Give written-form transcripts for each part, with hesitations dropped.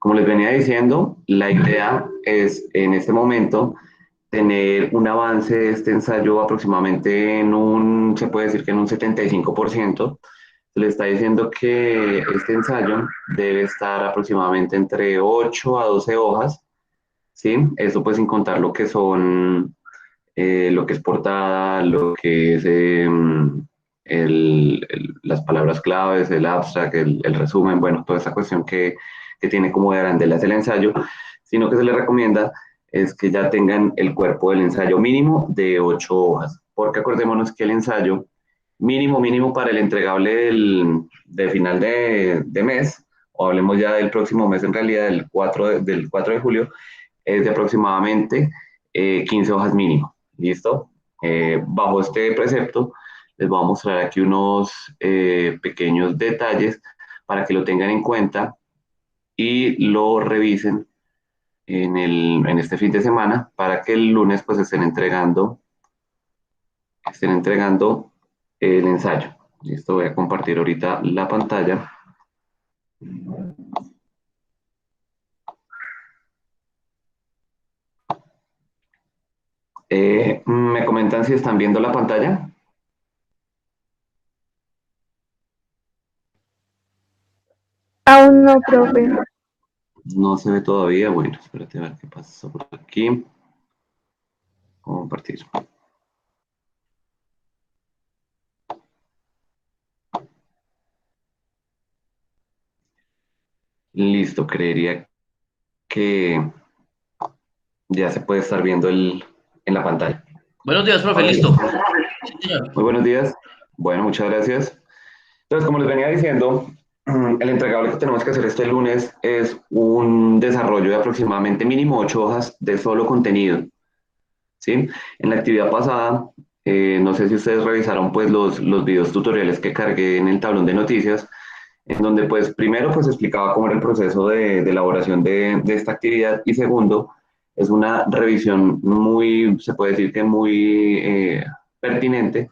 Como les venía diciendo, la idea es en este momento tener un avance de este ensayo aproximadamente se puede decir que en un 75%. Se le está diciendo que este ensayo debe estar aproximadamente entre 8 a 12 hojas, ¿sí? Eso pues sin contar lo que son, lo que es portada, lo que es las palabras claves, el abstract, el resumen, bueno, toda esa cuestión que tiene como de arandelas el ensayo, sino que se le recomienda es que ya tengan el cuerpo del ensayo mínimo de 8 hojas, porque acordémonos que el ensayo mínimo para el entregable de final de mes, o hablemos ya del próximo mes en realidad, del 4 de julio, es de aproximadamente 15 hojas mínimo. ¿Listo? Bajo este precepto, les voy a mostrar aquí unos pequeños detalles para que lo tengan en cuenta y lo revisen en este fin de semana para que el lunes pues estén entregando el ensayo. Listo, voy a compartir ahorita la pantalla. ¿Me comentan si están viendo la pantalla? Aún no, profe. No se ve todavía. Bueno, espérate a ver qué pasa por aquí. Compartir. Listo, creería que ya se puede estar viendo en la pantalla. Buenos días, profe, Ahora sí. listo. Sí, señor. Muy buenos días. Bueno, muchas gracias. Entonces, como les venía diciendo, el entregable que tenemos que hacer este lunes es un desarrollo de aproximadamente mínimo 8 hojas de solo contenido. ¿Sí? En la actividad pasada, no sé si ustedes revisaron pues los videos tutoriales que cargué en el tablón de noticias, en donde pues primero pues explicaba cómo era el proceso de elaboración de esta actividad y segundo, es una revisión muy, se puede decir que muy pertinente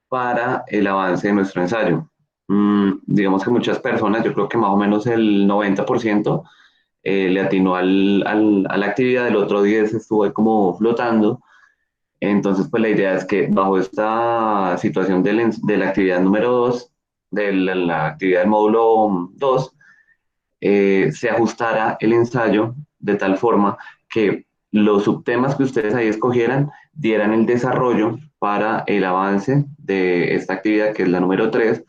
para el avance de nuestro ensayo. Digamos que muchas personas, yo creo que más o menos el 90%, le atinó a la actividad, el otro día se estuvo ahí como flotando. Entonces, pues la idea es que bajo esta situación de la actividad número 2, de la actividad del módulo 2, se ajustara el ensayo de tal forma que los subtemas que ustedes ahí escogieran dieran el desarrollo para el avance de esta actividad, que es la número 3,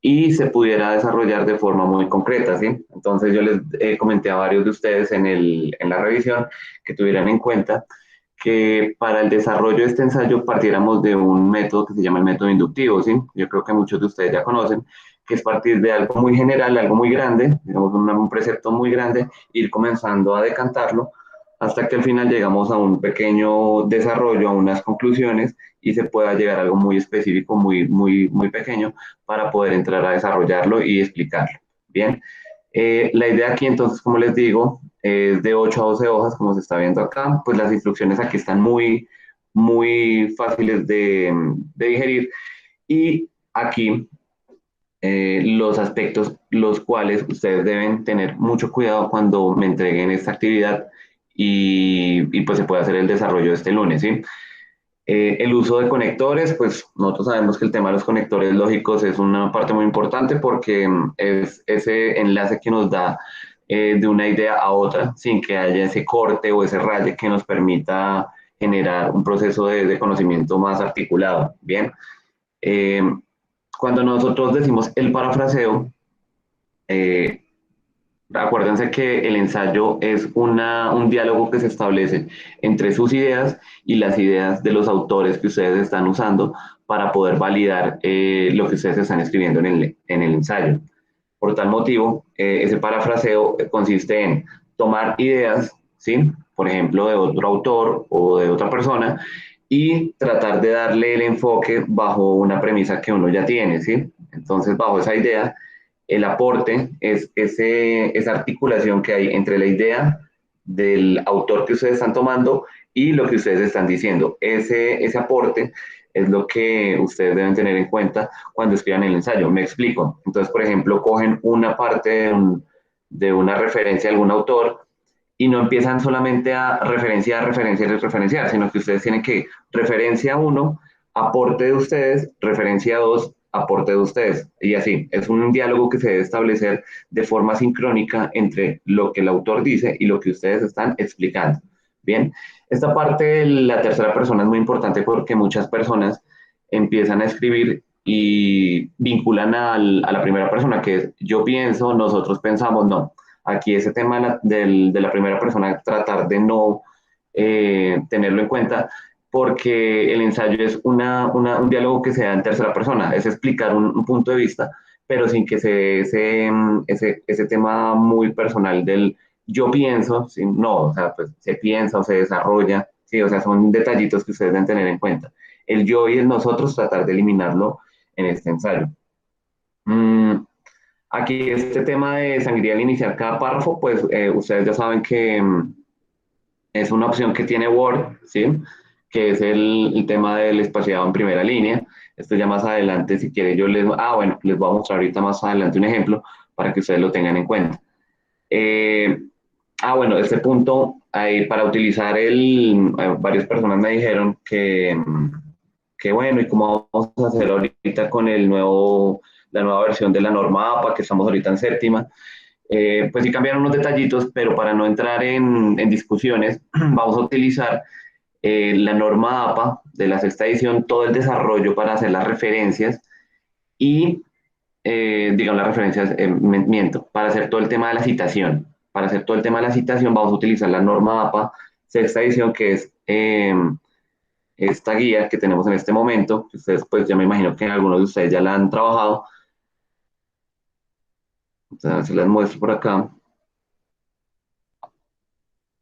y se pudiera desarrollar de forma muy concreta, ¿sí? Entonces yo les comenté a varios de ustedes en la revisión que tuvieran en cuenta que para el desarrollo de este ensayo partiéramos de un método que se llama el método inductivo, ¿sí? Yo creo que muchos de ustedes ya conocen, que es partir de algo muy general, algo muy grande, digamos un precepto muy grande, ir comenzando a decantarlo hasta que al final llegamos a un pequeño desarrollo, a unas conclusiones y se pueda llegar a algo muy específico, muy pequeño para poder entrar a desarrollarlo y explicarlo. Bien, la idea aquí entonces, como les digo, es de 8 a 12 hojas, como se está viendo acá, pues las instrucciones aquí están muy fáciles de digerir y aquí los aspectos los cuales ustedes deben tener mucho cuidado cuando me entreguen esta actividad y pues se puede hacer el desarrollo este lunes, ¿sí? El uso de conectores, pues nosotros sabemos que el tema de los conectores lógicos es una parte muy importante porque es ese enlace que nos da de una idea a otra sin que haya ese corte o ese raye que nos permita generar un proceso de conocimiento más articulado. Bien, Eh, cuando nosotros decimos el parafraseo, eh, acuérdense que el ensayo es un diálogo que se establece entre sus ideas y las ideas de los autores que ustedes están usando para poder validar lo que ustedes están escribiendo en el ensayo. Por tal motivo, ese parafraseo consiste en tomar ideas, ¿sí? Por ejemplo, de otro autor o de otra persona y tratar de darle el enfoque bajo una premisa que uno ya tiene, ¿sí? Entonces, bajo esa idea, el aporte es esa articulación que hay entre la idea del autor que ustedes están tomando y lo que ustedes están diciendo. Ese aporte es lo que ustedes deben tener en cuenta cuando escriban el ensayo. Me explico. Entonces, por ejemplo, cogen una parte de una referencia de algún autor y no empiezan solamente a referenciar, referenciar y referenciar, sino que ustedes tienen que referencia uno, aporte de ustedes, referencia 2, aporte de ustedes. Y así, es un diálogo que se debe establecer de forma sincrónica entre lo que el autor dice y lo que ustedes están explicando. Bien, esta parte de la tercera persona es muy importante porque muchas personas empiezan a escribir y vinculan a la primera persona, que es yo pienso, nosotros pensamos, no. Aquí ese tema de la primera persona, tratar de no tenerlo en cuenta, porque el ensayo es un diálogo que se da en tercera persona, es explicar un punto de vista, pero sin que se dé ese tema muy personal del yo pienso, ¿sí? No, o sea, pues se piensa o se desarrolla, ¿sí? O sea, son detallitos que ustedes deben tener en cuenta. El yo y el nosotros, tratar de eliminarlo en este ensayo. Mm, Aquí este tema de sangría al iniciar cada párrafo, pues ustedes ya saben que es una opción que tiene Word, ¿sí? Que es el tema del espaciado en primera línea. Esto ya más adelante, si quieren, bueno, les voy a mostrar ahorita más adelante un ejemplo para que ustedes lo tengan en cuenta. Eh, bueno, este punto, ahí para utilizar varias personas me dijeron que bueno, ¿y cómo vamos a hacer ahorita con la nueva versión de la norma APA, que estamos ahorita en séptima? Pues sí cambiaron unos detallitos, pero para no entrar en discusiones, vamos a utilizar la norma APA de la sexta edición, todo el desarrollo para hacer las referencias y, digamos, las referencias, miento, para hacer todo el tema de la citación. Para hacer todo el tema de la citación vamos a utilizar la norma APA sexta edición, que es esta guía que tenemos en este momento, que ustedes pues ya me imagino que algunos de ustedes ya la han trabajado. Entonces, se las muestro por acá,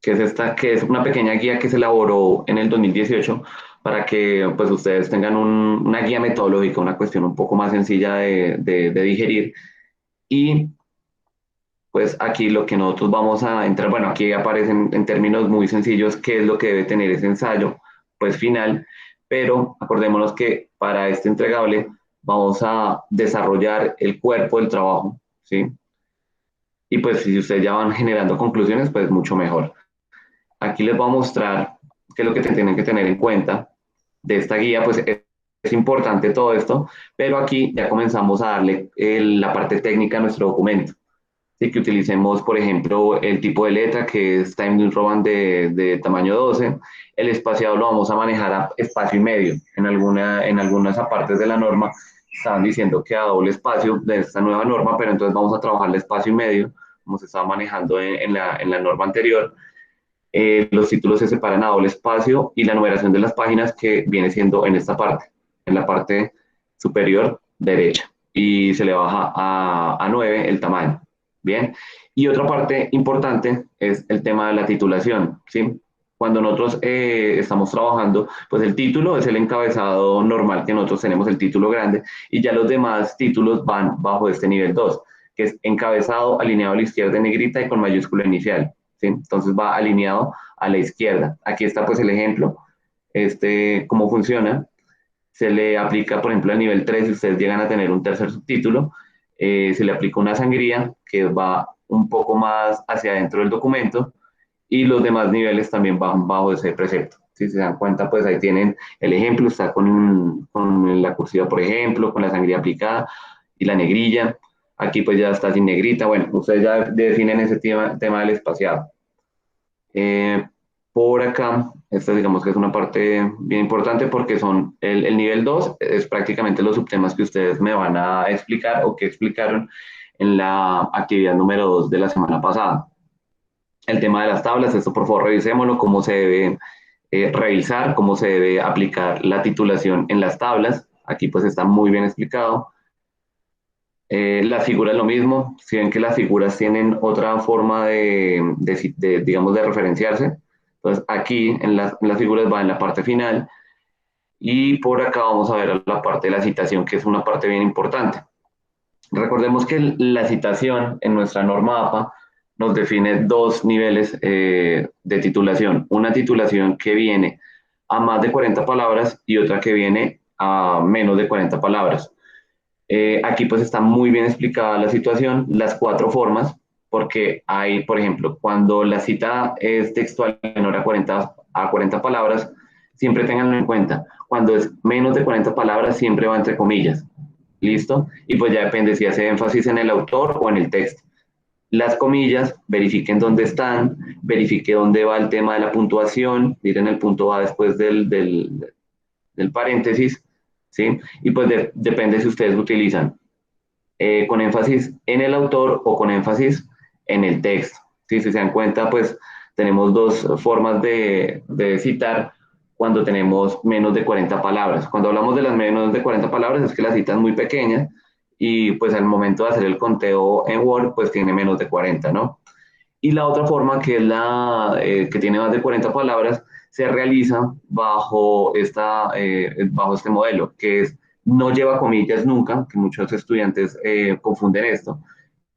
que es esta, que es una pequeña guía que se elaboró en el 2018 para que pues ustedes tengan una guía metodológica, una cuestión un poco más sencilla de digerir. Y pues aquí lo que nosotros vamos a entrar, bueno, aquí aparecen en términos muy sencillos qué es lo que debe tener ese ensayo, pues final, pero acordémonos que para este entregable vamos a desarrollar el cuerpo del trabajo, ¿sí? Y pues si ustedes ya van generando conclusiones, pues mucho mejor. Aquí les voy a mostrar qué es lo que tienen que tener en cuenta de esta guía, pues es importante todo esto, pero aquí ya comenzamos a darle la parte técnica a nuestro documento. Así que utilicemos, por ejemplo, el tipo de letra que es Times New Roman de tamaño 12. El espaciado lo vamos a manejar a espacio y medio. En algunas partes de la norma estaban diciendo que a doble espacio de esta nueva norma, pero entonces vamos a trabajar el espacio y medio, como se estaba manejando en la norma anterior. Los títulos se separan a doble espacio y la numeración de las páginas que viene siendo en esta parte, en la parte superior derecha. Y se le baja a 9 el tamaño. Bien. Y otra parte importante es el tema de la titulación, ¿sí? Cuando nosotros estamos trabajando, pues el título es el encabezado normal que nosotros tenemos, el título grande, y ya los demás títulos van bajo este nivel 2, que es encabezado, alineado a la izquierda en negrita y con mayúscula inicial, ¿sí? Entonces va alineado a la izquierda. Aquí está pues el ejemplo, cómo funciona. Se le aplica, por ejemplo, al nivel 3, si ustedes llegan a tener un tercer subtítulo, se le aplica una sangría que va un poco más hacia adentro del documento y los demás niveles también van bajo ese precepto. Si se dan cuenta, pues ahí tienen el ejemplo, está con la cursiva, por ejemplo, con la sangría aplicada y la negrilla. Aquí pues ya está sin negrita. Bueno, ustedes ya definen ese tema del espaciado. Eh, por acá, esta digamos que es una parte bien importante porque son el nivel 2 es prácticamente los subtemas que ustedes me van a explicar o que explicaron en la actividad número 2 de la semana pasada. El tema de las tablas, esto por favor revisémoslo, cómo se debe revisar, cómo se debe aplicar la titulación en las tablas. Aquí pues está muy bien explicado. Las figuras lo mismo, si ven que las figuras tienen otra forma digamos, de referenciarse. Entonces aquí en las figuras va en la parte final y por acá vamos a ver la parte de la citación, que es una parte bien importante. Recordemos que la citación en nuestra norma APA nos define dos niveles de titulación. Una titulación que viene a más de 40 palabras y otra que viene a menos de 40 palabras. Aquí pues está muy bien explicada la situación, las cuatro formas. porque hay, por ejemplo, cuando la cita es textual menor a 40 palabras, siempre tenganlo en cuenta. Cuando es menos de 40 palabras, siempre va entre comillas. ¿Listo? Y pues ya depende si hace énfasis en el autor o en el texto. Las comillas, verifiquen dónde están, verifique dónde va el tema de la puntuación, miren el punto va después del paréntesis, ¿sí? Y pues depende si ustedes utilizan con énfasis en el autor o con énfasis en el texto. ¿Sí? Si se dan cuenta, pues tenemos dos formas de citar cuando tenemos menos de 40 palabras. Cuando hablamos de las menos de 40 palabras es que la cita es muy pequeña y pues al momento de hacer el conteo en Word, pues tiene menos de 40, ¿no? Y la otra forma, que es la que tiene más de 40 palabras, se realiza bajo este modelo, que es no lleva comillas nunca, que muchos estudiantes confunden esto,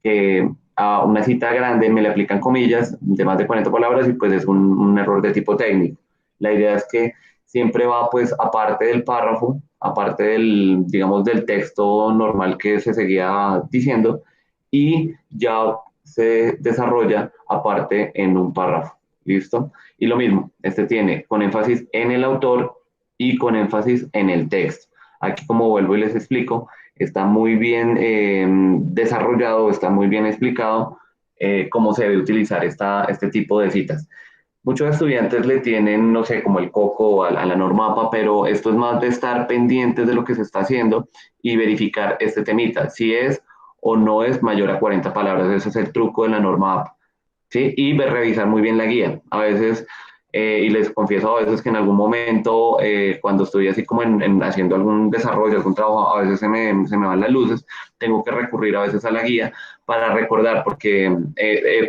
que a una cita grande me le aplican comillas de más de 40 palabras y pues es un error de tipo técnico. La idea es que siempre va pues aparte del párrafo, aparte del, digamos, del texto normal que se seguía diciendo y ya se desarrolla aparte en un párrafo. ¿Listo? Y lo mismo, este tiene con énfasis en el autor y con énfasis en el texto. Aquí, como vuelvo y les explico, está muy bien desarrollado, está muy bien explicado cómo se debe utilizar este tipo de citas. Muchos estudiantes le tienen, no sé, como el coco a la norma APA, pero esto es más de estar pendientes de lo que se está haciendo y verificar este temita, si es o no es mayor a 40 palabras. Ese es el truco de la norma APA. ¿Sí? Y revisar muy bien la guía. A veces, y les confieso a veces que en algún momento, cuando estoy así como haciendo algún desarrollo, algún trabajo, a veces se me van las luces, tengo que recurrir a veces a la guía para recordar, porque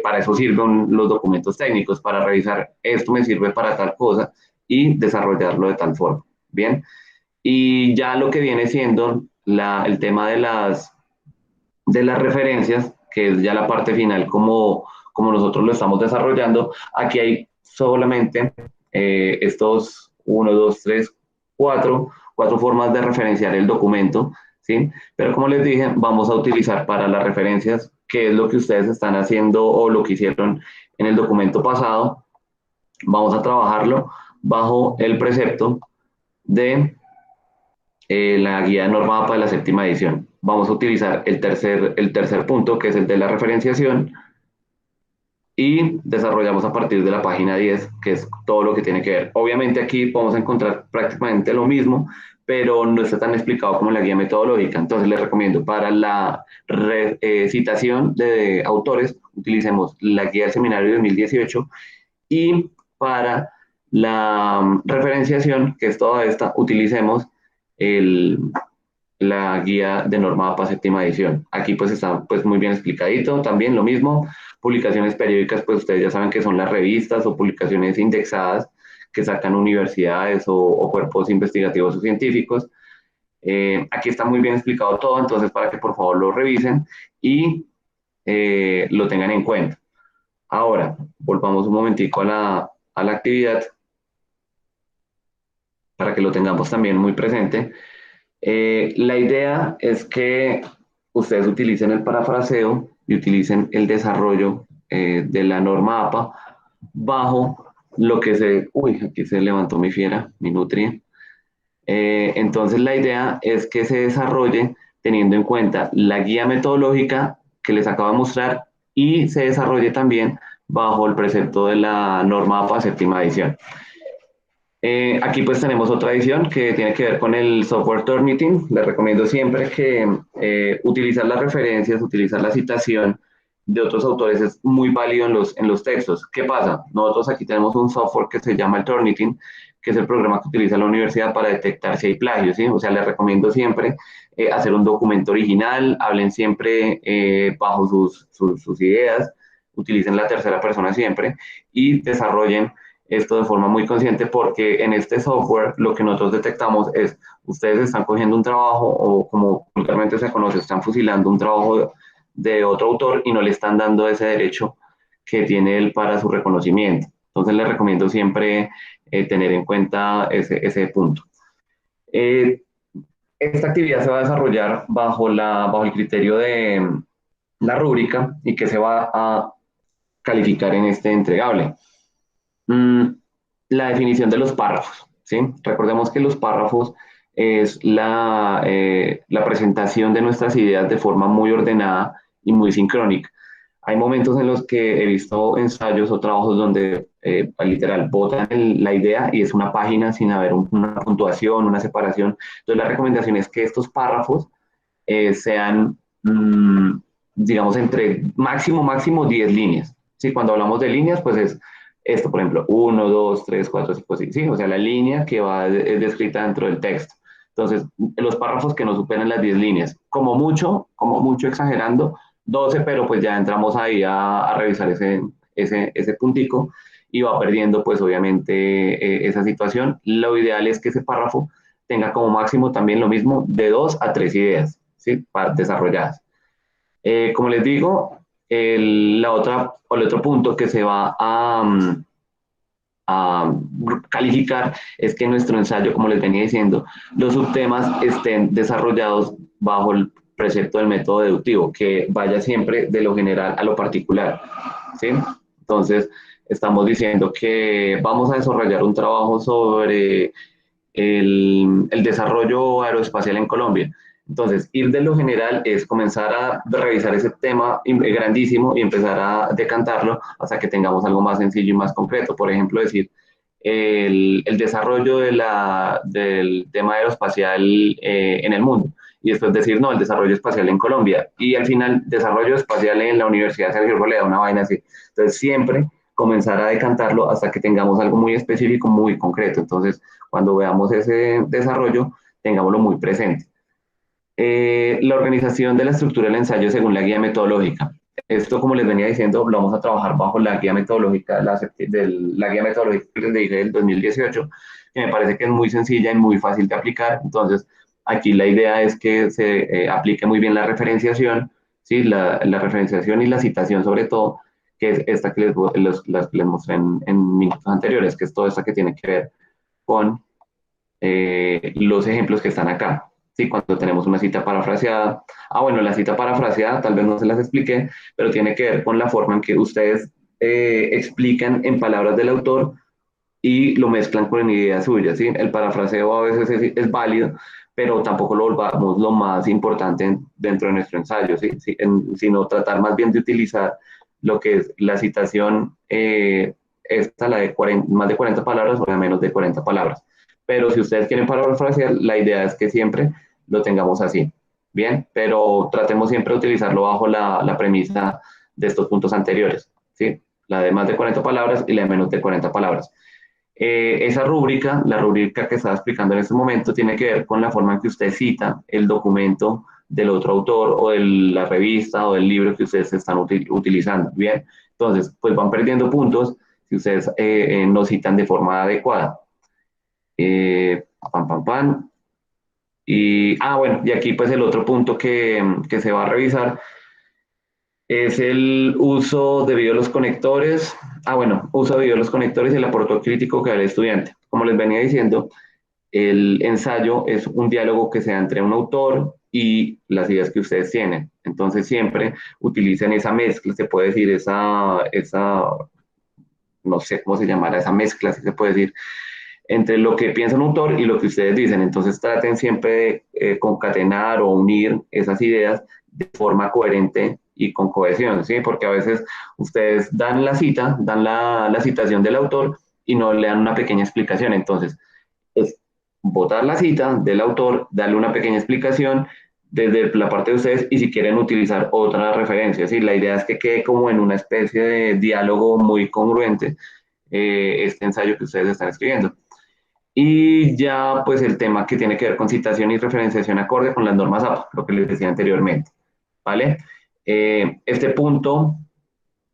para eso sirven los documentos técnicos, para revisar esto me sirve para tal cosa y desarrollarlo de tal forma. Bien, y ya lo que viene siendo el tema de las referencias, que es ya la parte final como nosotros lo estamos desarrollando. Aquí hay solamente estos 1, 2, 3, cuatro formas de referenciar el documento, ¿sí? Pero como les dije, vamos a utilizar para las referencias, que es lo que ustedes están haciendo o lo que hicieron en el documento pasado, vamos a trabajarlo bajo el precepto de la guía de norma APA de la séptima edición. Vamos a utilizar el tercer punto, que es el de la referenciación, y desarrollamos a partir de la página 10, que es todo lo que tiene que ver. Obviamente aquí podemos encontrar prácticamente lo mismo, pero no está tan explicado como en la guía metodológica. Entonces les recomiendo para la citación de autores, utilicemos la guía del seminario 2018 y para la referenciación, que es toda esta, utilicemos el, la guía de norma APA séptima edición. Aquí pues está pues muy bien explicadito, también lo mismo, publicaciones periódicas, pues ustedes ya saben que son las revistas o publicaciones indexadas que sacan universidades o cuerpos investigativos o científicos. Aquí está muy bien explicado todo, entonces para que por favor lo revisen y lo tengan en cuenta. Ahora, volvamos un momentico a la actividad para que lo tengamos también muy presente. La idea es que ustedes utilicen el parafraseo y utilicen el desarrollo de la norma APA bajo lo que Uy, aquí se levantó mi fiera, mi nutria. Entonces la idea es que se desarrolle teniendo en cuenta la guía metodológica que les acabo de mostrar y se desarrolle también bajo el precepto de la norma APA séptima edición. Aquí pues tenemos otra edición que tiene que ver con el software Turnitin. Les recomiendo siempre que utilizar las referencias, utilizar la citación de otros autores es muy válido en los textos. ¿Qué pasa? Nosotros aquí tenemos un software que se llama el Turnitin, que es el programa que utiliza la universidad para detectar si hay plagio, ¿sí? O sea, les recomiendo siempre hacer un documento original, hablen siempre bajo sus ideas, utilicen la tercera persona siempre y desarrollen esto de forma muy consciente, porque en este software lo que nosotros detectamos es, ustedes están cogiendo un trabajo o como vulgarmente se conoce, están fusilando un trabajo de otro autor y no le están dando ese derecho que tiene él para su reconocimiento. Entonces les recomiendo siempre tener en cuenta ese punto. Esta actividad se va a desarrollar bajo el criterio la rúbrica y qué se va a calificar en este entregable. Mm, la definición de los párrafos, ¿sí? Recordemos que los párrafos es la presentación de nuestras ideas de forma muy ordenada y muy sincrónica. Hay momentos en los que he visto ensayos o trabajos donde literal botan la idea y es una página sin haber una puntuación, una separación. Entonces la recomendación es que estos párrafos sean, digamos, entre máximo 10 líneas. ¿Sí? Cuando hablamos de líneas, pues es esto, por ejemplo, uno 2 3 4 5 6, ¿sí? O sea, la línea que va es descrita dentro del texto. Entonces, los párrafos que no superen las 10 líneas, como mucho exagerando, 12, pero pues ya entramos ahí a revisar ese puntico y va perdiendo pues obviamente esa situación. Lo ideal es que ese párrafo tenga como máximo también lo mismo de 2 a 3 ideas, ¿sí? Desarrolladas. Como les digo, el otro punto que se va a calificar es que nuestro ensayo, como les venía diciendo, los subtemas estén desarrollados bajo el precepto del método deductivo, que vaya siempre de lo general a lo particular, ¿sí? Entonces, estamos diciendo que vamos a desarrollar un trabajo sobre el desarrollo aeroespacial en Colombia. Entonces, ir de lo general es comenzar a revisar ese tema grandísimo y empezar a decantarlo hasta que tengamos algo más sencillo y más concreto. Por ejemplo, decir el desarrollo del tema aeroespacial en el mundo. Y después decir, no, el desarrollo espacial en Colombia. Y al final, desarrollo espacial en la Universidad Sergio Arboleda, una vaina así. Entonces, siempre comenzar a decantarlo hasta que tengamos algo muy específico, muy concreto. Entonces, cuando veamos ese desarrollo, tengámoslo muy presente. La organización de la estructura del ensayo según la guía metodológica. Esto, como les venía diciendo, lo vamos a trabajar bajo la guía metodológica, la guía metodológica que les dije del 2018, que me parece que es muy sencilla y muy fácil de aplicar. Entonces, aquí la idea es que se aplique muy bien la referenciación, ¿sí? La referenciación y la citación sobre todo, que es esta que las que les mostré en minutos anteriores, que es toda esta que tiene que ver con los ejemplos que están acá. ¿Sí? Cuando tenemos una cita parafraseada. Bueno, la cita parafraseada tal vez no se las expliqué, pero tiene que ver con la forma en que ustedes explican en palabras del autor y lo mezclan con ideas suyas. ¿Sí? El parafraseo a veces es válido, pero tampoco lo volvamos lo más importante dentro de nuestro ensayo, ¿sí? Sino tratar más bien de utilizar lo que es la citación, esta, la de 40, más de 40 palabras o de menos de 40 palabras. Pero si ustedes quieren parafrasear, la idea es que siempre lo tengamos así. Bien, pero tratemos siempre de utilizarlo bajo la premisa de estos puntos anteriores, ¿sí? La de más de 40 palabras y la de menos de 40 palabras. Esa rúbrica, la rúbrica que estaba explicando en este momento, tiene que ver con la forma en que usted cita el documento del otro autor o de la revista o del libro que ustedes están utilizando. Bien, entonces, pues van perdiendo puntos si ustedes no citan de forma adecuada. Pam, pam, pam. Bueno, y aquí pues el otro punto que se va a revisar es el uso debido a los conectores. Bueno, uso debido a los conectores y el aporte crítico que da el estudiante. Como les venía diciendo, el ensayo es un diálogo que se da entre un autor y las ideas que ustedes tienen. Entonces siempre utilicen esa mezcla, se puede decir no sé cómo se llamará, esa mezcla, si se puede decir, entre lo que piensa un autor y lo que ustedes dicen. Entonces traten siempre de concatenar o unir esas ideas de forma coherente y con cohesión, ¿sí? Porque a veces ustedes dan la cita, dan la citación del autor y no le dan una pequeña explicación. Entonces, es botar la cita del autor, darle una pequeña explicación desde la parte de ustedes y si quieren utilizar otra referencia, ¿sí? La idea es que quede como en una especie de diálogo muy congruente este ensayo que ustedes están escribiendo. Y ya pues el tema que tiene que ver con citación y referenciación acorde con las normas APA, lo que les decía anteriormente, ¿vale? Este punto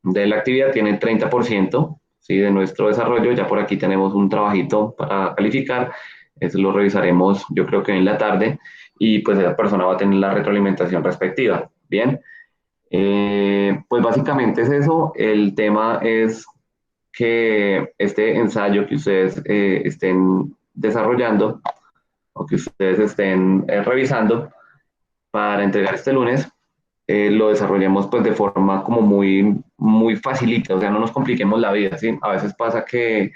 de la actividad tiene el 30%, ¿sí? De nuestro desarrollo. Ya por aquí tenemos un trabajito para calificar, eso lo revisaremos yo creo que en la tarde y pues esa persona va a tener la retroalimentación respectiva, ¿bien? Pues básicamente es eso, el tema es que este ensayo que ustedes estén desarrollando o que ustedes estén revisando para entregar este lunes, lo desarrollemos pues de forma como muy facilita, o sea, no nos compliquemos la vida, ¿sí? A veces pasa que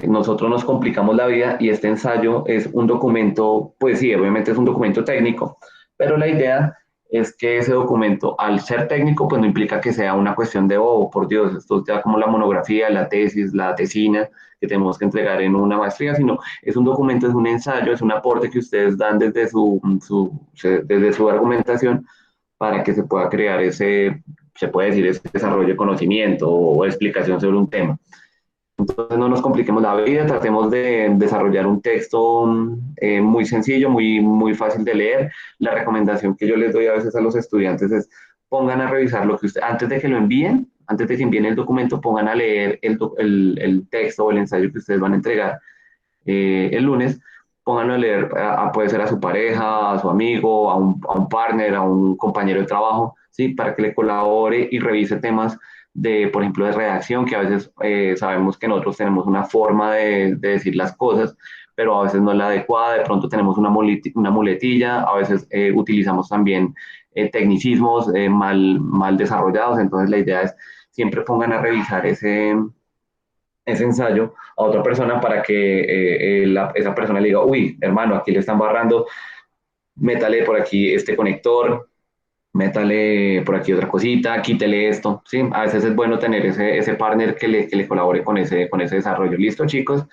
nosotros nos complicamos la vida y este ensayo es un documento, pues sí, obviamente es un documento técnico, pero la idea es que ese documento, al ser técnico, pues no implica que sea una cuestión de, oh, por Dios, esto ya como la monografía, la tesis, la tesina que tenemos que entregar en una maestría, sino es un documento, es un ensayo, es un aporte que ustedes dan desde desde su argumentación para que se pueda crear ese, se puede decir, ese desarrollo de conocimiento o explicación sobre un tema. Entonces no nos compliquemos la vida, tratemos de desarrollar un texto muy sencillo, muy fácil de leer. La recomendación que yo les doy a veces a los estudiantes es pongan a revisar lo que usted, antes de que lo envíen, antes de que envíen el documento, pongan a leer el texto o el ensayo que ustedes van a entregar el lunes, pónganlo a leer, puede ser a su pareja, a su amigo, a un partner, a un compañero de trabajo, ¿sí? Para que le colabore y revise temas de, por ejemplo, de redacción, que a veces sabemos que nosotros tenemos una forma de decir las cosas, pero a veces no es la adecuada, de pronto tenemos una muletilla, a veces utilizamos también tecnicismos mal desarrollados, entonces la idea es siempre pongan a revisar ese ensayo a otra persona para que esa persona le diga, uy, hermano, aquí le están barrando, métale por aquí este conector, métale por aquí otra cosita, quítele esto, ¿sí? A veces es bueno tener ese partner que le colabore con ese desarrollo. ¿Listo, chicos?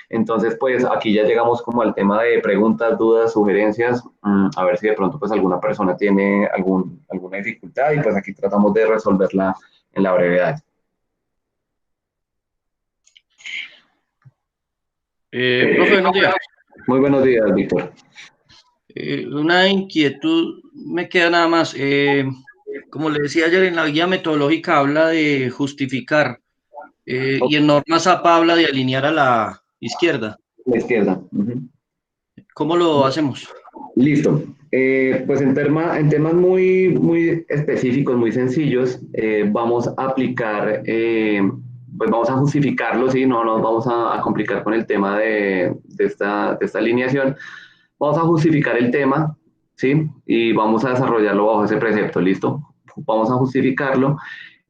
Entonces, pues aquí ya llegamos como al tema de preguntas, dudas, sugerencias, a ver si de pronto pues alguna persona tiene alguna dificultad y pues aquí tratamos de resolverla en la brevedad. Profe, buenos días. Muy buenos días, Víctor. Una inquietud me queda nada más. Como le decía ayer, en la guía metodológica habla de justificar y en normas APA habla de alinear a la izquierda. La izquierda. ¿Cómo lo hacemos? Listo. Pues en temas muy específicos, muy sencillos, vamos a aplicar, pues vamos a justificarlo, ¿sí? No nos vamos a complicar con el tema de esta alineación. Vamos a justificar el tema, ¿sí? Y vamos a desarrollarlo bajo ese precepto, ¿listo? Vamos a justificarlo.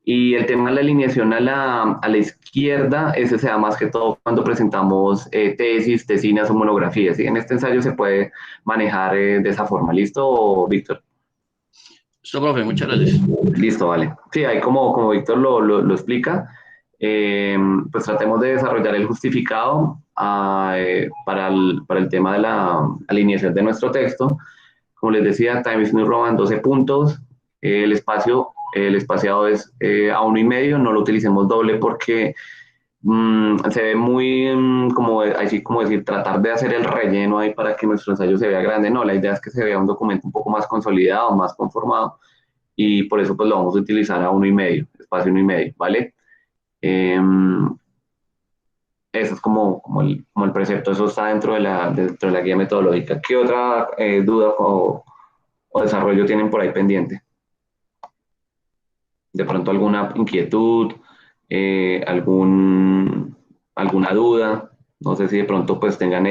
Y el tema de la alineación a la izquierda, ese se da más que todo cuando presentamos tesis, tesinas o monografías. ¿Sí? En este ensayo se puede manejar de esa forma. ¿Listo, Víctor? Listo, profe, muchas gracias. Listo, vale. Sí, ahí como Víctor lo explica, pues tratemos de desarrollar el justificado para el tema de la alineación de nuestro texto. Como les decía, Times New Roman 12 puntos. El espaciado es a 1,5. No lo utilicemos doble porque se ve muy, como, así como decir, tratar de hacer el relleno ahí para que nuestro ensayo se vea grande. No, la idea es que se vea un documento un poco más consolidado, más conformado. Y por eso pues lo vamos a utilizar a 1,5, espacio 1,5, ¿vale? Eh, Eso es como el precepto, eso está dentro de la guía metodológica. ¿Qué otra duda o desarrollo tienen por ahí pendiente? De pronto alguna inquietud, alguna duda, no sé si de pronto pues tengan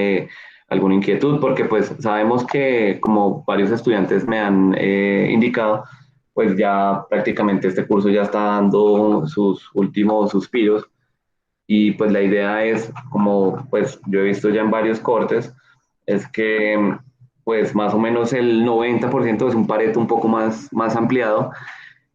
alguna inquietud, porque pues sabemos que como varios estudiantes me han indicado, pues ya prácticamente este curso ya está dando sus últimos suspiros y pues la idea es, como pues yo he visto ya en varios cortes, es que pues más o menos el 90% es un Pareto un poco más ampliado.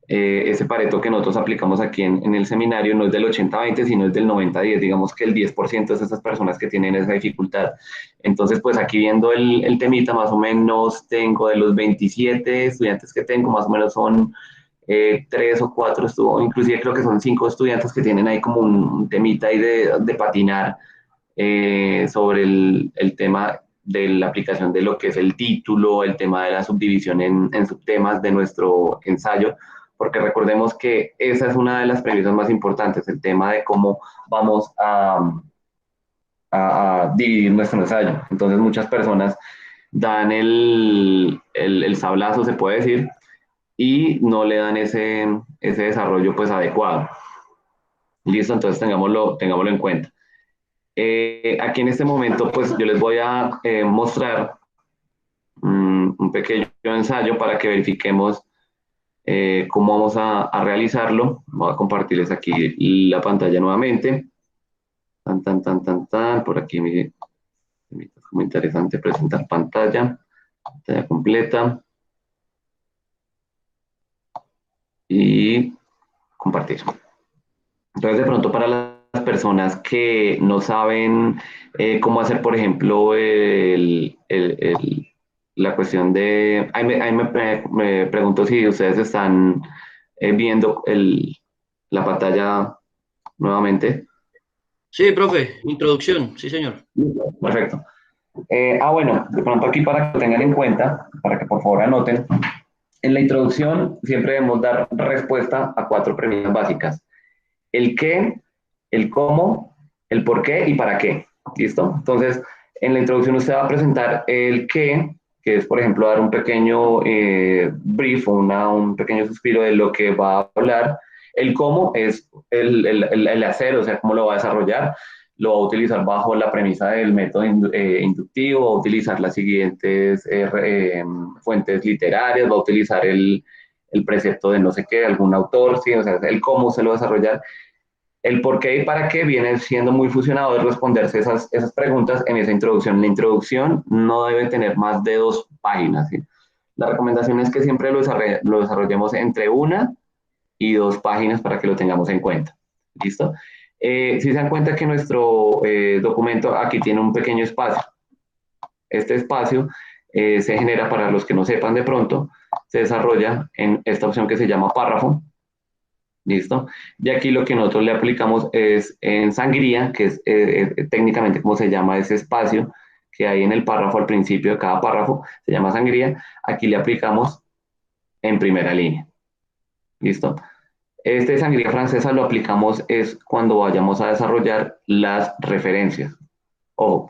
Ese Pareto que nosotros aplicamos aquí en el seminario no es del 80-20, sino es del 90-10. Digamos que el 10% es esas personas que tienen esa dificultad. Entonces, pues aquí viendo el temita, más o menos tengo de los 27 estudiantes que tengo, más o menos son 3 o 4, inclusive creo que son 5 estudiantes que tienen ahí como un temita ahí de patinar sobre el tema de la aplicación de lo que es el título, el tema de la subdivisión en subtemas de nuestro ensayo, porque recordemos que esa es una de las premisas más importantes, el tema de cómo vamos a dividir nuestro ensayo. Entonces muchas personas dan el sablazo, se puede decir, y no le dan ese desarrollo pues adecuado. Listo, entonces tengámoslo en cuenta. Aquí en este momento, pues yo les voy a mostrar un pequeño ensayo para que verifiquemos cómo vamos a realizarlo. Voy a compartirles aquí la pantalla nuevamente. Tan, tan, tan, tan, tan. Por aquí es muy interesante presentar pantalla completa y compartir. Entonces, de pronto para las personas que no saben cómo hacer, por ejemplo, la cuestión de... Ahí me pregunto si ustedes están viendo la pantalla nuevamente. Sí, profe, introducción, sí, señor. Perfecto. Bueno, de pronto aquí para que lo tengan en cuenta, para que por favor anoten, en la introducción siempre debemos dar respuesta a 4 preguntas básicas. El qué, el cómo, el por qué y para qué. ¿Listo? Entonces, en la introducción usted va a presentar el qué, que es, por ejemplo, dar un pequeño brief, un pequeño suspiro de lo que va a hablar. El cómo es el hacer, o sea, cómo lo va a desarrollar. Lo va a utilizar bajo la premisa del método inductivo, va a utilizar las siguientes fuentes literarias, va a utilizar el precepto de no sé qué, algún autor, ¿sí? O sea, el cómo se lo va a desarrollar. El por qué y para qué viene siendo muy fusionado de responderse esas preguntas en esa introducción. La introducción no debe tener más de 2 páginas. ¿Sí? La recomendación es que siempre lo desarrollemos entre 1 y 2 páginas para que lo tengamos en cuenta. ¿Listo? Si se dan cuenta que nuestro documento aquí tiene un pequeño espacio. Este espacio se genera, para los que no sepan de pronto, se desarrolla en esta opción que se llama párrafo. ¿Listo? Y aquí lo que nosotros le aplicamos es en sangría, que es técnicamente como se llama ese espacio que hay en el párrafo, al principio de cada párrafo, se llama sangría. Aquí le aplicamos en primera línea. ¿Listo? Este de sangría francesa lo aplicamos es cuando vayamos a desarrollar las referencias. Ojo,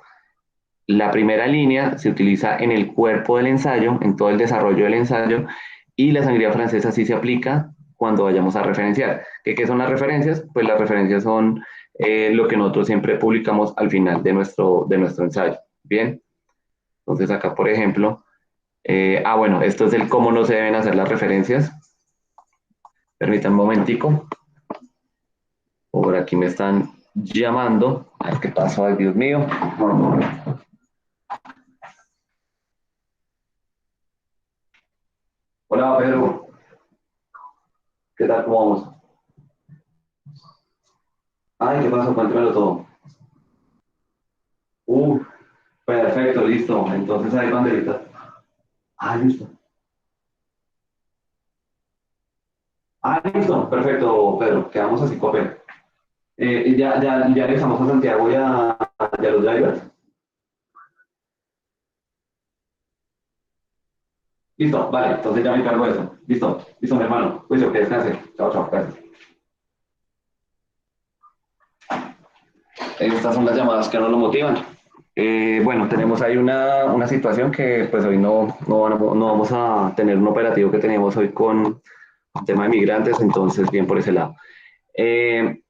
la primera línea se utiliza en el cuerpo del ensayo, en todo el desarrollo del ensayo, y la sangría francesa sí se aplica cuando vayamos a referenciar. ¿Qué son las referencias? Pues las referencias son lo que nosotros siempre publicamos al final de nuestro ensayo. Bien, entonces acá, por ejemplo, bueno, esto es el cómo no se deben hacer las referencias. Permítanme un momentico. Por aquí me están llamando. A ver qué pasó, ay Dios mío. Hola, Pedro. ¿Qué tal? ¿Cómo vamos? Ay, ¿qué pasó? Cuéntamelo todo. Uh, Perfecto, listo. Entonces hay banderitas. Listo. Listo. Perfecto, Pedro. Quedamos así, copé. Ya regresamos a Santiago y a los drivers. Listo, vale. Entonces ya me encargo de eso. Listo, listo, mi hermano. Juicio, que descanse. Chao, chao. Gracias. Estas son las llamadas que nos lo motivan. Bueno, tenemos ahí una situación que pues hoy no vamos a tener un operativo que teníamos hoy con el tema de migrantes, entonces bien por ese lado. Eh,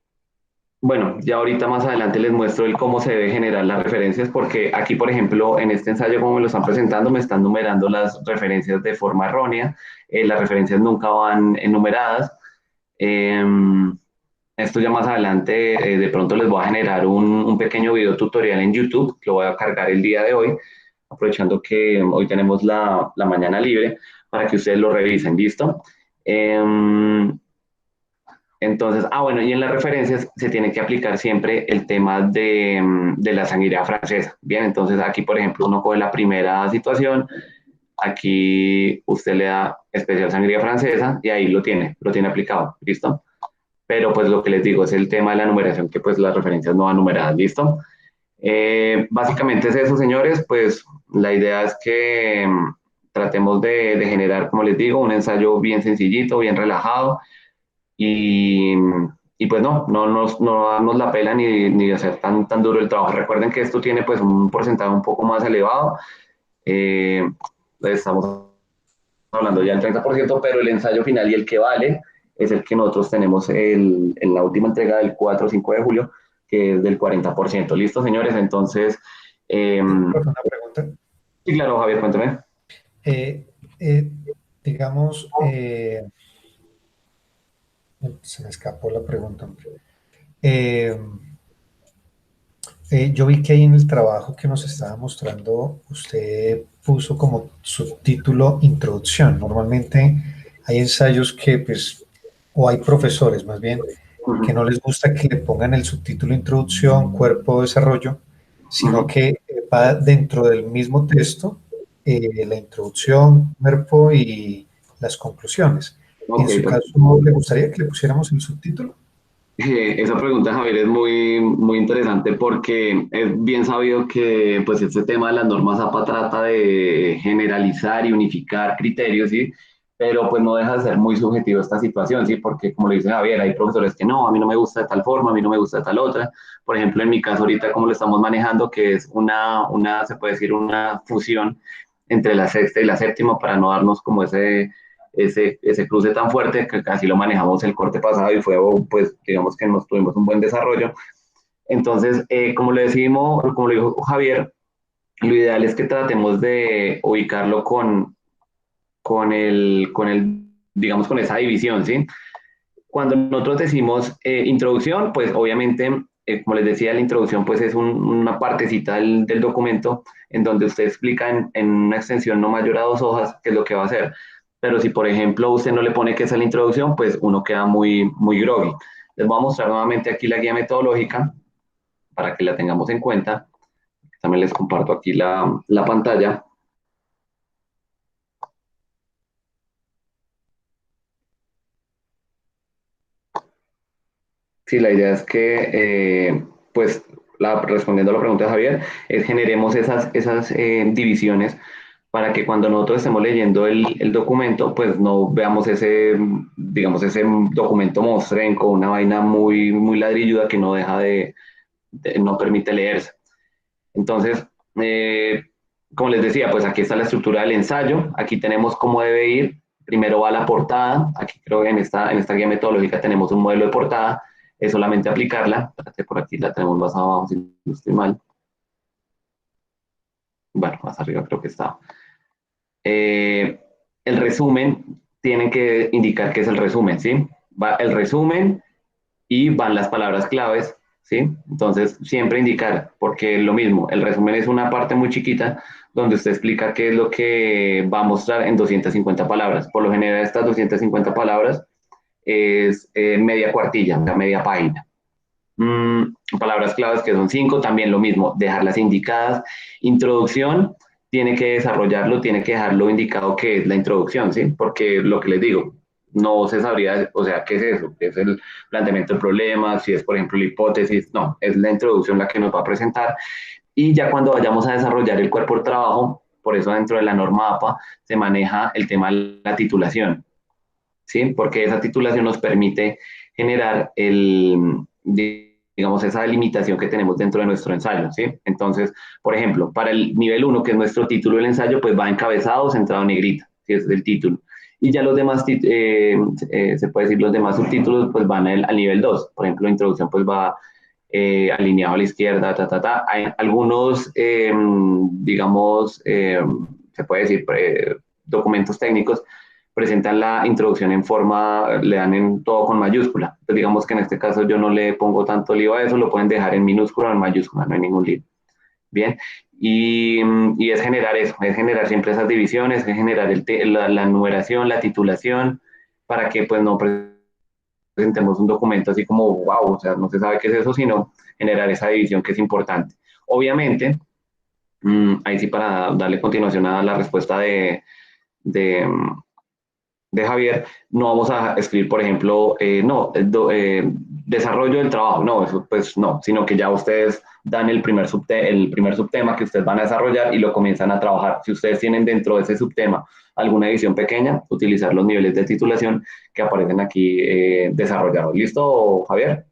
bueno, ya ahorita más adelante les muestro el cómo se debe generar las referencias, porque aquí, por ejemplo, en este ensayo, como me lo están presentando, me están numerando las referencias de forma errónea. Las referencias nunca van enumeradas. Eh, Esto ya más adelante, de pronto les voy a generar un pequeño video tutorial en YouTube, que lo voy a cargar el día de hoy, aprovechando que hoy tenemos la mañana libre, para que ustedes lo revisen, ¿listo? Entonces, bueno, y en las referencias se tiene que aplicar siempre el tema de la sangría francesa. Bien, entonces aquí, por ejemplo, uno coge la primera situación, aquí usted le da especial sangría francesa y ahí lo tiene aplicado, ¿listo? Pero pues lo que les digo es el tema de la numeración, que pues las referencias no van numeradas, ¿listo? Básicamente es eso, señores, pues la idea es que tratemos de generar, como les digo, un ensayo bien sencillito, bien relajado y, y pues no darnos la pela ni hacer tan duro el trabajo. Recuerden que esto tiene pues un porcentaje un poco más elevado, eh, estamos hablando ya del 30%, pero el ensayo final y el que vale es el que nosotros tenemos en la última entrega del 4 o 5 de julio, que es del 40%. ¿Listo, señores? Entonces, Profe, una pregunta. sí, claro, Javier, cuéntame. Eh, eh, digamos, Se me escapó la pregunta, hombre. Eh, yo vi que ahí en el trabajo que nos estaba mostrando, usted puso como subtítulo introducción. Normalmente hay ensayos que, pues, o hay profesores más bien, que Ujú, no les gusta que le pongan el subtítulo introducción, cuerpo, desarrollo, sino ujú. que va dentro del mismo texto, la introducción, cuerpo y las conclusiones. En Ok, su caso, perfecto. ¿le gustaría que le pusiéramos el subtítulo? Esa pregunta, Javier, es muy interesante porque es bien sabido que pues este tema de las normas APA trata de generalizar y unificar criterios, ¿sí? Pero pues no deja de ser muy subjetivo esta situación, ¿sí? Porque como le dice Javier, hay profesores que no, a mí no me gusta de tal forma, a mí no me gusta de tal otra. Por ejemplo, en mi caso ahorita como lo estamos manejando, que es se puede decir, una fusión entre la sexta y la séptima para no darnos como ese cruce tan fuerte que casi lo manejamos el corte pasado y fue, pues, digamos que nos tuvimos un buen desarrollo. Entonces, como lo dijo Javier, lo ideal es que tratemos de ubicarlo digamos, con esa división, ¿sí? Cuando nosotros decimos introducción, pues obviamente, como les decía, la introducción pues es una partecita del documento en donde usted explica en una extensión no mayor a 2 hojas qué es lo que va a hacer. Pero si, por ejemplo, usted no le pone que es la introducción, pues uno queda muy groggy. Les voy a mostrar nuevamente aquí la guía metodológica para que la tengamos en cuenta. También les comparto aquí la pantalla. Sí, la idea es que, pues, respondiendo a la pregunta de Javier, es generemos esas divisiones para que cuando nosotros estemos leyendo el documento, pues no veamos digamos, ese documento mostrenco, una vaina muy ladrilluda que no deja no permite leerse. Entonces, eh, como les decía, pues aquí está la estructura del ensayo, aquí tenemos cómo debe ir, primero va la portada, aquí creo que en esta guía metodológica tenemos un modelo de portada, es solamente aplicarla, espérate, por aquí la tenemos más abajo si no estoy mal, bueno, más arriba creo que está. Eh, el resumen, tienen que indicar qué es el resumen, ¿sí? Va el resumen, y van las palabras claves, ¿sí? Entonces, siempre indicar, porque lo mismo, el resumen es una parte muy chiquita donde usted explica qué es lo que va a mostrar en 250 palabras. Por lo general, estas 250 palabras es media cuartilla, una media página. Palabras claves que son 5, también lo mismo, dejarlas indicadas. Introducción, tiene que desarrollarlo, tiene que dejarlo indicado que es la introducción, ¿sí? Porque lo que les digo, no se sabría, o sea, ¿qué es eso? ¿Qué es el planteamiento del problema? Si es, por ejemplo, la hipótesis, no, es la introducción la que nos va a presentar. Y ya cuando vayamos a desarrollar el cuerpo de trabajo, por eso dentro de la norma APA se maneja el tema de la titulación, ¿sí? Porque esa titulación nos permite generar digamos, esa delimitación que tenemos dentro de nuestro ensayo, ¿sí? Entonces, por ejemplo, para el nivel uno que es nuestro título del ensayo, pues va encabezado, centrado en negrita, ¿sí? Ese es el título. Y ya los demás, se puede decir, los demás subtítulos, pues van al nivel 2. Por ejemplo, la introducción, pues va alineado a la izquierda, Hay algunos, digamos, se puede decir, documentos técnicos presentan la introducción en forma, le dan en todo con mayúscula. Pues digamos que en este caso yo no le pongo tanto lío a eso, lo pueden dejar en minúscula o en mayúscula, no hay ningún lío. Bien, y es generar eso, es generar siempre esas divisiones, es generar la numeración, la titulación, para que pues no presentemos un documento así como, wow, o sea, no se sabe qué es eso, sino generar esa división que es importante. Obviamente, ahí sí para darle continuación a la respuesta de, de Javier, no vamos a escribir, por ejemplo, no, desarrollo del trabajo, no, eso pues no, sino que ya ustedes dan el primer subtema que ustedes van a desarrollar y lo comienzan a trabajar. Si ustedes tienen dentro de ese subtema alguna edición pequeña, utilizar los niveles de titulación que aparecen aquí desarrollados. ¿Listo, Javier?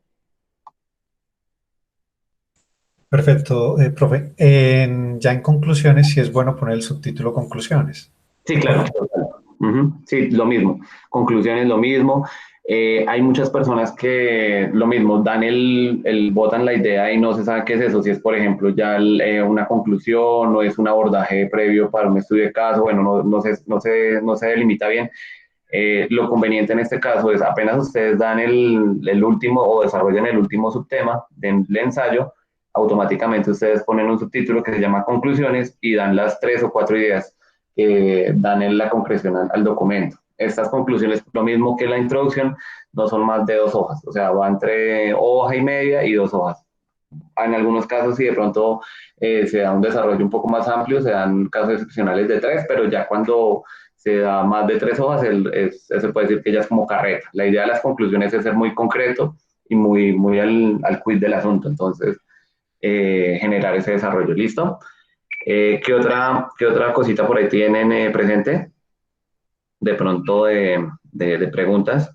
Perfecto, profe. Ya en conclusiones, sí es bueno poner el subtítulo conclusiones, ¿de Sí, claro. acuerdo? Ujú, sí, lo mismo. Conclusiones, lo mismo. Hay muchas personas que lo mismo, botan la idea y no se sabe qué es eso. Si es, por ejemplo, ya una conclusión o es un abordaje previo para un estudio de caso, bueno, no se delimita bien. Lo conveniente en este caso es apenas ustedes dan el último o desarrollan el último subtema del ensayo, automáticamente ustedes ponen un subtítulo que se llama conclusiones y dan las 3 o 4 ideas que dan en la concreción al documento. Estas conclusiones, lo mismo que la introducción, no son más de 2 hojas, o sea, va entre hoja y media y 2 hojas. En algunos casos, si de pronto se da un desarrollo un poco más amplio, se dan casos excepcionales de 3, pero ya cuando se da más de 3 hojas, se puede decir que ya es como carreta. La idea de las conclusiones es ser muy concreto y muy al quid del asunto, entonces generar ese desarrollo. ¿Listo? ¿Qué otra cosita por ahí tienen presente? De pronto de preguntas.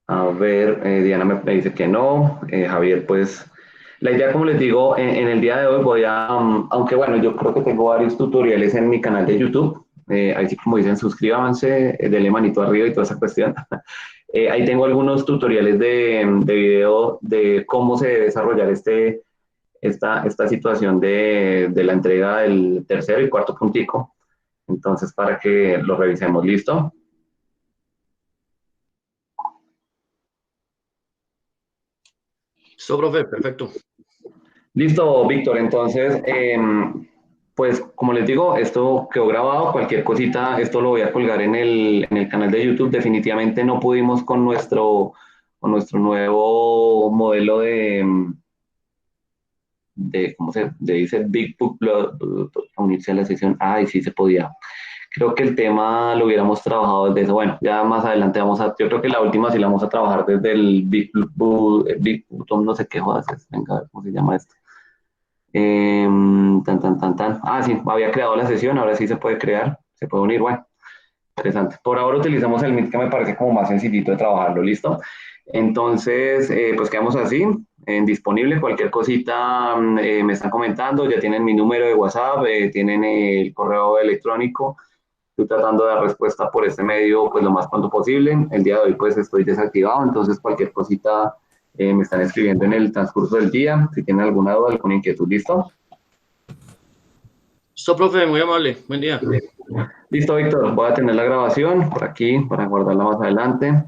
A ver, Diana me dice que no. Javier, pues la idea, como les digo, en el día de hoy voy a, aunque bueno, yo creo que tengo varios tutoriales en mi canal de YouTube. Ahí sí, como dicen, suscríbanse, denle manito arriba y toda esa cuestión. Ahí tengo algunos tutoriales de video de cómo se debe desarrollar esta situación de la entrega del tercero y cuarto puntico. Entonces, para que lo revisemos, ¿listo? Listo, profe, perfecto. Listo, Víctor. Entonces, pues como les digo, esto quedó grabado. Cualquier cosita, esto lo voy a colgar en el canal de YouTube. Definitivamente no pudimos con nuestro nuevo modelo de ¿cómo se dice? Big Book, unirse a la sesión. Ay, sí se podía. Creo que el tema lo hubiéramos trabajado desde eso. Bueno, ya más adelante yo creo que la última sí la vamos a trabajar desde el Big Button, no sé qué jodas es. Venga, a ver cómo se llama esto. Tan, tan, tan, tan. Ah, sí, había creado la sesión, ahora sí se puede crear, se puede unir, bueno, interesante. Por ahora utilizamos el Meet que me parece como más sencillito de trabajarlo, ¿listo? Entonces, pues quedamos así, en disponible, cualquier cosita me están comentando, ya tienen mi número de WhatsApp, tienen el correo electrónico, estoy tratando de dar respuesta por este medio pues lo más pronto posible. El día de hoy pues estoy desactivado, entonces cualquier cosita me están escribiendo en el transcurso del día, si tienen alguna duda, alguna inquietud, ¿listo? Listo, profe, muy amable. Buen día. Listo, Víctor, voy a tener la grabación por aquí para guardarla más adelante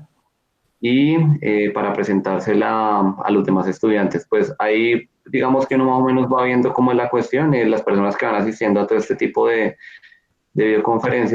y para presentársela a los demás estudiantes. Pues ahí digamos que uno más o menos va viendo cómo es la cuestión, las personas que van asistiendo a todo este tipo de videoconferencias